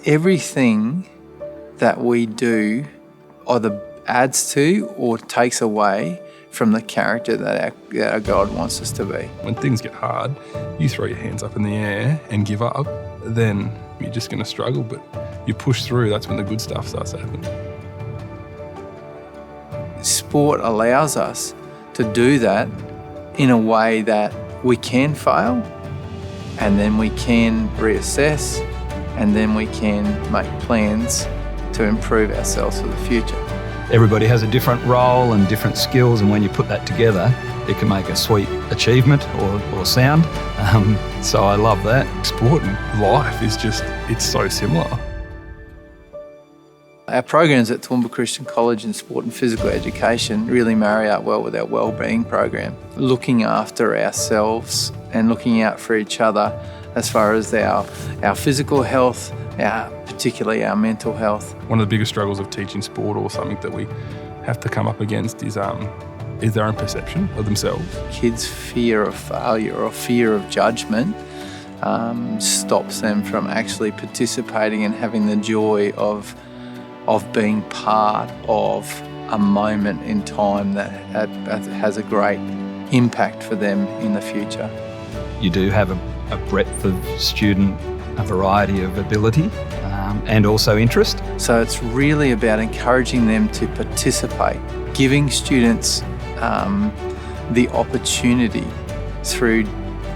everything that we do either adds to or takes away from the character that our God wants us to be. When things get hard, you throw your hands up in the air and give up, then you're just going to struggle, but you push through. That's when the good stuff starts to happen. Sport allows us to do that in a way that we can fail, and then we can reassess, and then we can make plans to improve ourselves for the future. Everybody has a different role and different skills, and when you put that together, it can make a sweet achievement or sound. So I love that. Sport and life is just, it's so similar. Our programs at Toowoomba Christian College in sport and physical education really marry up well with our wellbeing program. Looking after ourselves and looking out for each other as far as our physical health, particularly our mental health. One of the biggest struggles of teaching sport, or something that we have to come up against, is their own perception of themselves. Kids' fear of failure or fear of judgment stops them from actually participating and having the joy of being part of a moment in time that has a great impact for them in the future. You do have a breadth of student, a variety of ability and also interest. So it's really about encouraging them to participate, giving students the opportunity through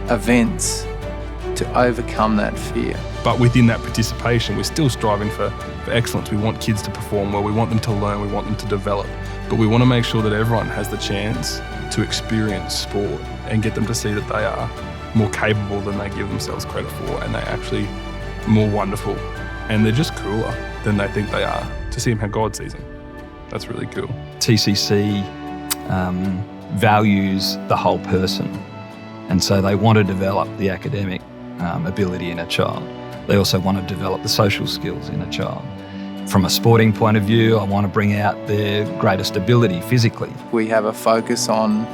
events to overcome that fear. But within that participation, we're still striving for excellence. We want kids to perform well, we want them to learn, we want them to develop. But we want to make sure that everyone has the chance to experience sport and get them to see that they are more capable than they give themselves credit for, and they're actually more wonderful. And they're just cooler than they think they are, to see them how God sees them. That's really cool. TCC values the whole person, and so they want to develop the academic ability in a child. They also want to develop the social skills in a child. From a sporting point of view, I want to bring out their greatest ability physically. We have a focus on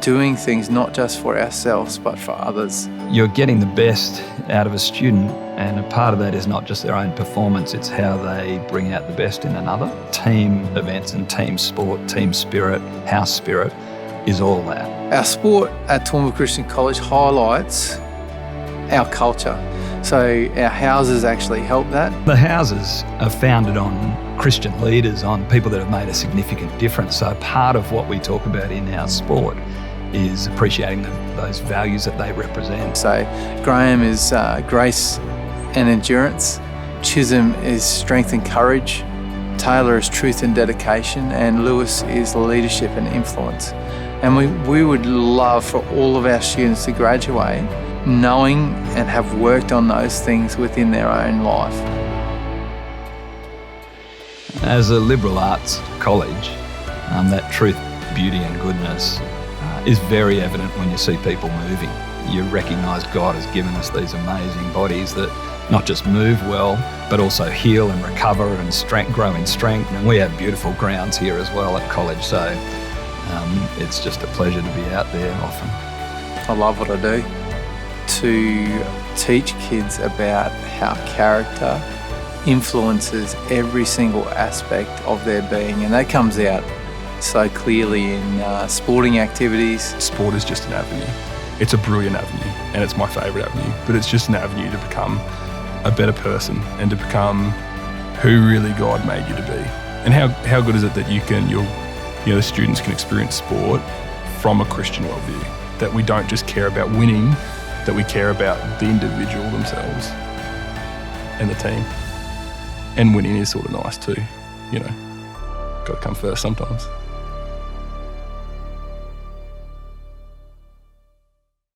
doing things not just for ourselves but for others. You're getting the best out of a student, and a part of that is not just their own performance, it's how they bring out the best in another. Team events and team sport, team spirit, house spirit is all that. Our sport at Toowoomba Christian College highlights our culture. So our houses actually help that. The houses are founded on Christian leaders, on people that have made a significant difference. So part of what we talk about in our sport is appreciating those values that they represent. So Graham is grace and endurance. Chisholm is strength and courage. Taylor is truth and dedication. And Lewis is leadership and influence. And we would love for all of our students to graduate knowing and have worked on those things within their own life. As a liberal arts college, that truth, beauty and goodness is very evident when you see people moving. You recognise God has given us these amazing bodies that not just move well, but also heal and recover and grow in strength. And we have beautiful grounds here as well at college, so it's just a pleasure to be out there often. I love what I do. To teach kids about how character influences every single aspect of their being, and that comes out so clearly in sporting activities. Sport is just an avenue. It's a brilliant avenue, and it's my favourite avenue, but it's just an avenue to become a better person and to become who really God made you to be. And how good is it that the students can experience sport from a Christian worldview, that we don't just care about winning, that we care about the individual themselves and the team. And winning is sort of nice too, got to come first sometimes.